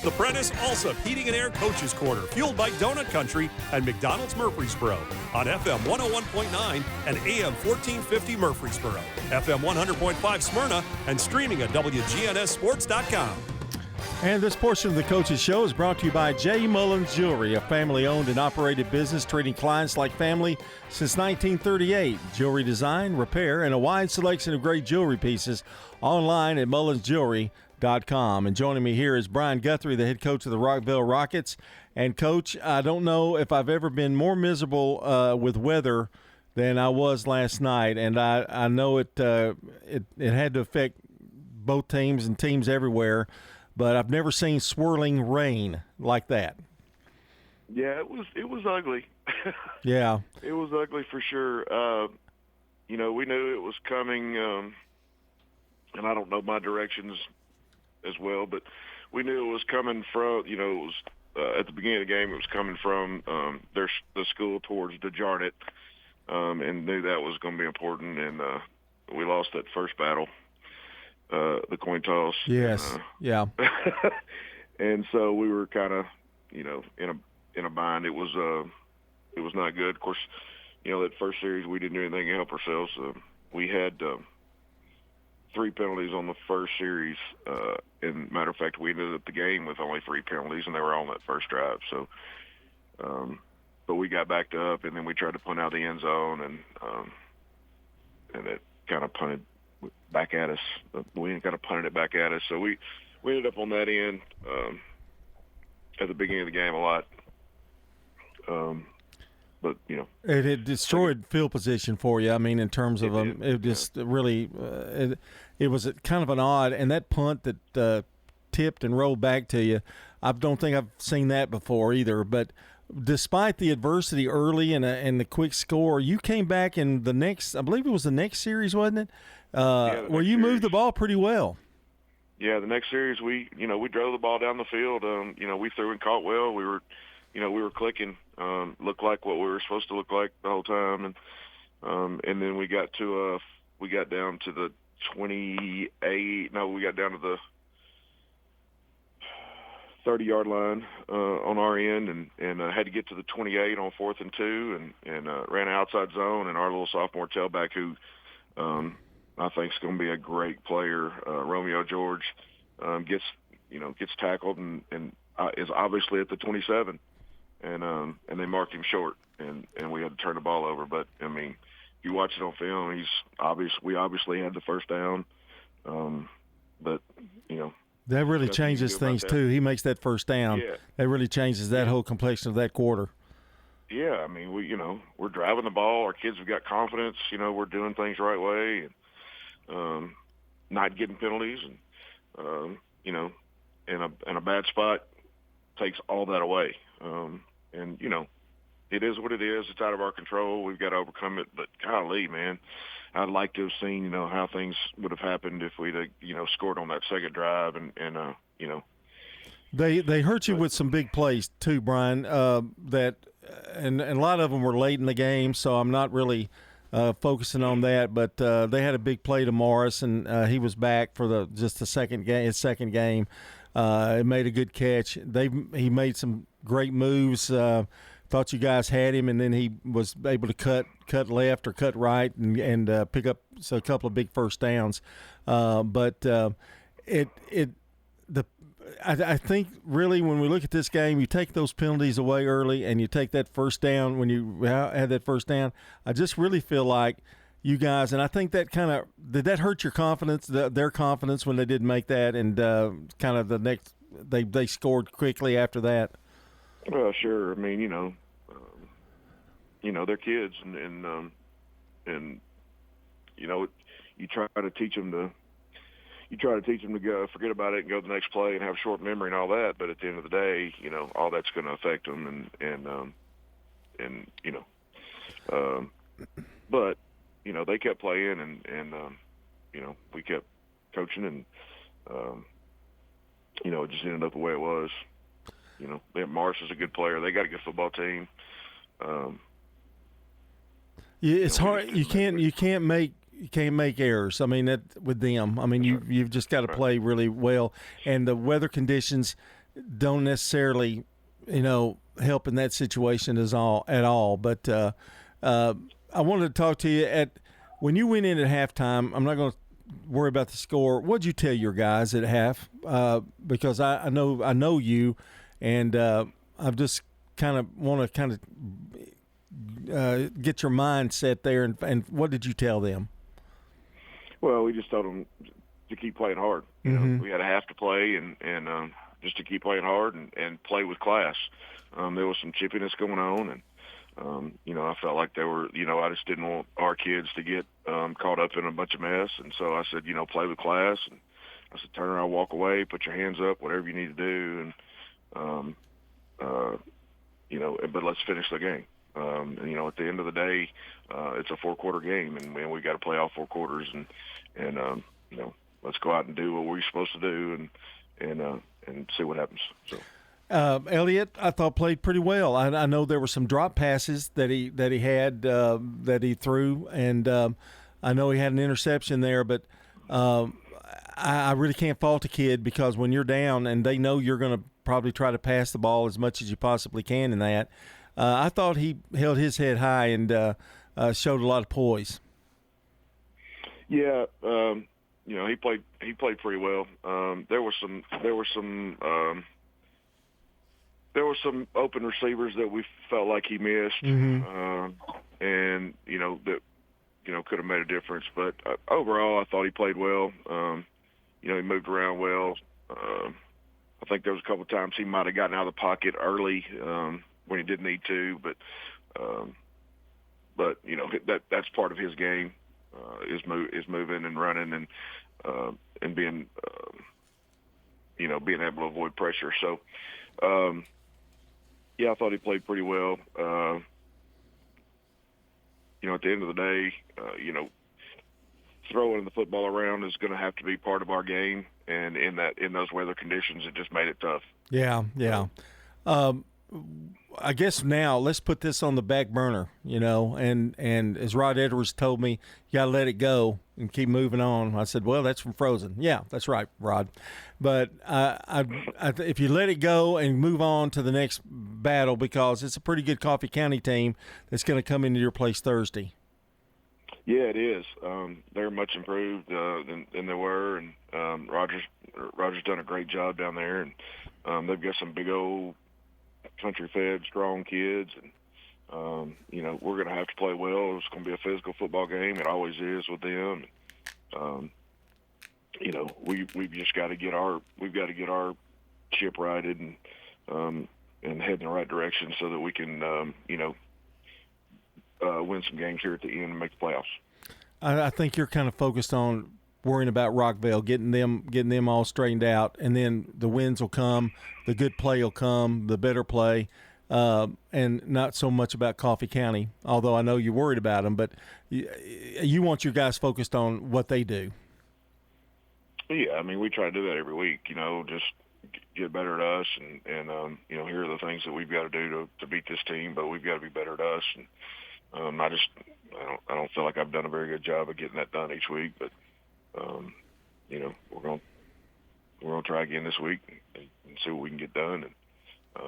The Prentice Alsop Heating and Air Coaches Corner, fueled by Donut Country and McDonald's Murfreesboro on FM 101.9 and AM 1450 Murfreesboro, FM 100.5 Smyrna, and streaming at WGNSSports.com. And this portion of the Coach's Show is brought to you by J. Mullins Jewelry, a family-owned and operated business treating clients like family since 1938. Jewelry design, repair, and a wide selection of great jewelry pieces online at mullinsjewelry.com. And joining me here is Brian Guthrie, the head coach of the Rockvale Rockets. And, Coach, I don't know if I've ever been more miserable with weather than I was last night. And I know it had to affect both teams and teams everywhere. But I've never seen swirling rain like that. Yeah, it was ugly. Yeah. It was ugly for sure. We knew it was coming, and I don't know my directions as well, but we knew it was coming from, it was at the beginning of the game, it was coming from the school towards DeJarnett, and knew that was going to be important, and we lost that first battle. The coin toss. Yes. Yeah. And so we were kind of, in a bind. It was not good. Of course, that first series we didn't do anything to help ourselves. We had 3 penalties on the first series. And matter of fact, we ended up the game with only 3 penalties, and they were all on that first drive. So, but we got backed up, and then we tried to punt out the end zone, and it kind of punted back at us. We kind of punted it back at us. So we ended up on that end at the beginning of the game a lot. But, It had destroyed field position for you. I mean, in terms of it just really it was kind of an odd. And that punt that tipped and rolled back to you, I don't think I've seen that before either. But despite the adversity early and the quick score, you came back in the next, I believe it was the next series, wasn't it? Where you moved the ball pretty well. Yeah, the next series we drove the ball down the field. We threw and caught well. We were clicking. Looked like what we were supposed to look like the whole time, and then we got down to the 28. No, we got down to the 30-yard line on our end, and had to get to the 28 on 4th and 2, and ran an outside zone. And our little sophomore tailback, who I think is going to be a great player, Romeo George, gets tackled and is obviously at the 27, and they marked him short, and we had to turn the ball over. But I mean, you watch it on film, we obviously had the first down, but that really changes things too. He makes that first down. Yeah. That really changes that whole complexion of that quarter. Yeah, I mean, we're driving the ball. Our kids have got confidence. We're doing things the right way, and not getting penalties, and in a bad spot takes all that away. And it is what it is. It's out of our control. We've got to overcome it. But golly, man, I'd like to have seen how things would have happened if we'd scored on that second drive, and They hurt you with some big plays too, Brian. And a lot of them were late in the game, so I'm not really focusing on that. But they had a big play to Morris, and he was back for his second game. He made a good catch. He made some great moves. Thought you guys had him, and then he was able to cut left or cut right and pick up a couple of big first downs. I think really when we look at this game, you take those penalties away early and you take that first down. When you had that first down, I just really feel like you guys, and I think that did that hurt your confidence, their confidence when they did make that, and kind of the next they scored quickly after that. Well, sure. I mean, they're kids, and you try to teach them to. You try to teach them to go, forget about it, and go to the next play, and have short memory and all that. But at the end of the day, all that's going to affect them, but they kept playing, and we kept coaching, and it just ended up the way it was. Morris is a good player. They got a good football team. It's hard. You can't make errors. I mean, that with them. I mean, you've just got to play really well. And the weather conditions, don't necessarily, help in that situation at all. But I wanted to talk to you when you went in at halftime. I'm not going to worry about the score. What'd you tell your guys at half? Because I know you, and I've just kind of want to get your mindset there. And what did you tell them? Well, we just told them to keep playing hard. We had a half to play, and just to keep playing hard and play with class. There was some chippiness going on, and I felt like there were, I just didn't want our kids to get caught up in a bunch of mess. And so I said, play with class. And I said, turn around, walk away, put your hands up, whatever you need to do. And, but let's finish the game. At the end of the day, it's a 4-quarter game, and we got to play all 4 quarters. And let's go out and do what we're supposed to do and see what happens. So. Elliott, I thought played pretty well. I know there were some drop passes that he had that he threw, and I know he had an interception there. But I really can't fault the kid, because when you're down and they know you're going to probably try to pass the ball as much as you possibly can in that, I thought he held his head high and showed a lot of poise. Yeah, he played pretty well. There were some open receivers that we felt like he missed, and that could have made a difference. But overall, I thought he played well. He moved around well. I think there was a couple of times he might have gotten out of the pocket early when he didn't need to, but that's part of his game, is moving and running and being being able to avoid pressure. So. I thought he played pretty well. At the end of the day, throwing the football around is going to have to be part of our game, and in those weather conditions, it just made it tough. Yeah. I guess now let's put this on the back burner, and as Rod Edwards told me, you got to let it go and keep moving on. I said, well, that's from Frozen. Yeah, that's right, Rod. But if you let it go and move on to the next battle, because it's a pretty good Coffee County team that's going to come into your place Thursday. Yeah, it is. They're much improved than they were, and Roger's done a great job down there, and they've got some big old country-fed, strong kids, and we're going to have to play well. It's going to be a physical football game. It always is with them. We've just got to get our ship righted and head in the right direction so that we can win some games here at the end and make the playoffs. I think you're kind of focused on worrying about Rockvale, getting them all straightened out, and then the wins will come, the good play will come, the better play, and not so much about Coffee County, although I know you're worried about them, but you want your guys focused on what they do. Yeah, we try to do that every week, just get better at us, and here are the things that we've got to do to beat this team, but we've got to be better at us. And I don't feel like I've done a very good job of getting that done each week, but we're going to try again this week and see what we can get done. And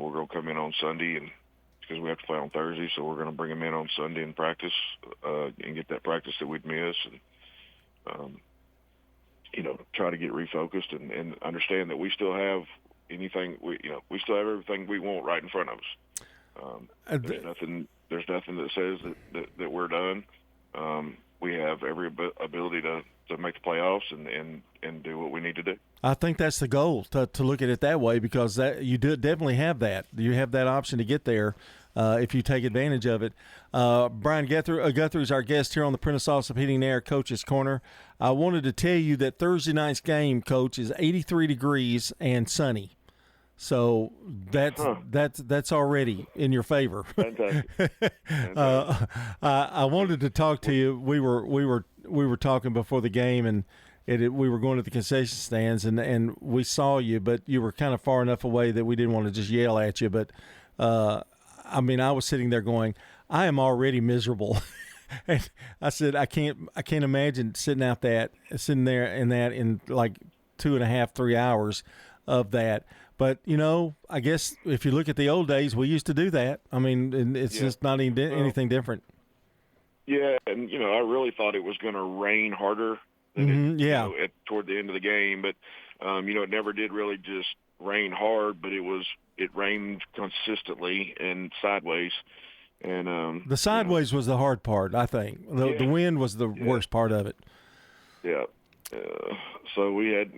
we're going to come in on Sunday, and because we have to play on Thursday, so we're going to bring them in on Sunday and practice and get that practice that we'd miss, and try to get refocused and understand that we still have we still have everything we want right in front of us. There's nothing that says that we're done. We have every ability to make the playoffs and do what we need to do. I think that's the goal, to look at it that way, because you definitely have that. You have that option to get there if you take advantage of it. Brian Guthrie is our guest here on the Prentice Allsup Heating and Air Coach's Corner. I wanted to tell you that Thursday night's game, Coach, is 83 degrees and sunny. So that's already in your favor. Fantastic. I wanted to talk to you. We were talking before the game, and we were going to the concession stands, and we saw you, but you were kind of far enough away that we didn't want to just yell at you. But I was sitting there going, I am already miserable. And I said, I can't imagine sitting there in like 2.5-3 hours of that. But, I guess if you look at the old days, we used to do that. I mean, and it's just not anything different. Yeah, and, I really thought it was going to rain harder than toward the end of the game. But, it never did really just rain hard, but it rained consistently and sideways. And the sideways was the hard part, I think. The wind was the worst part of it. Yeah. So we had,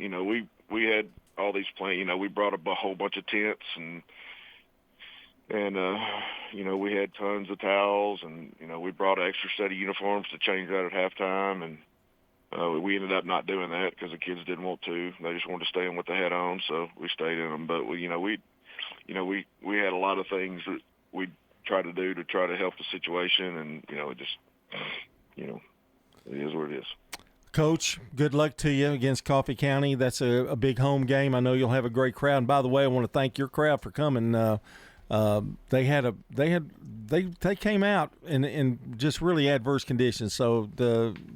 we had all these plans. We brought a whole bunch of tents and we had tons of towels, and we brought an extra set of uniforms to change out at halftime, and we ended up not doing that because the kids didn't want to. They just wanted to stay in what they had on, so we stayed in them. But we had a lot of things that we tried to do to try to help the situation, and it just it is what it is. Coach, good luck to you against Coffee County. That's a big home game. I know you'll have a great crowd. And by the way, I want to thank your crowd for coming. They came out in just really adverse conditions, so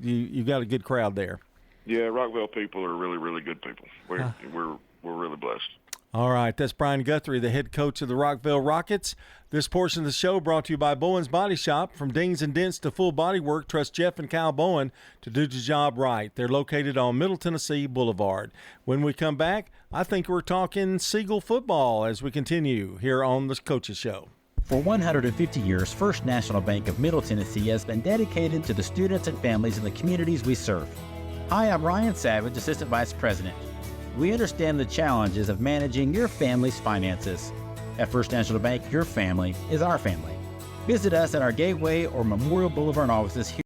you got a good crowd there. Yeah, Rockvale people are really, really good people. We're really blessed. All right, that's Brian Guthrie, the head coach of the Rockvale Rockets. This portion of the show brought to you by Bowen's Body Shop. From dings and dents to full body work, trust Jeff and Kyle Bowen to do the job right. They're located on Middle Tennessee Boulevard. When we come back, I think we're talking Seagull football as we continue here on the Coaches Show. For 150 years, First National Bank of Middle Tennessee has been dedicated to the students and families in the communities we serve. Hi, I'm Ryan Savage, Assistant Vice President. We understand the challenges of managing your family's finances. At First National Bank, your family is our family. Visit us at our Gateway or Memorial Boulevard offices here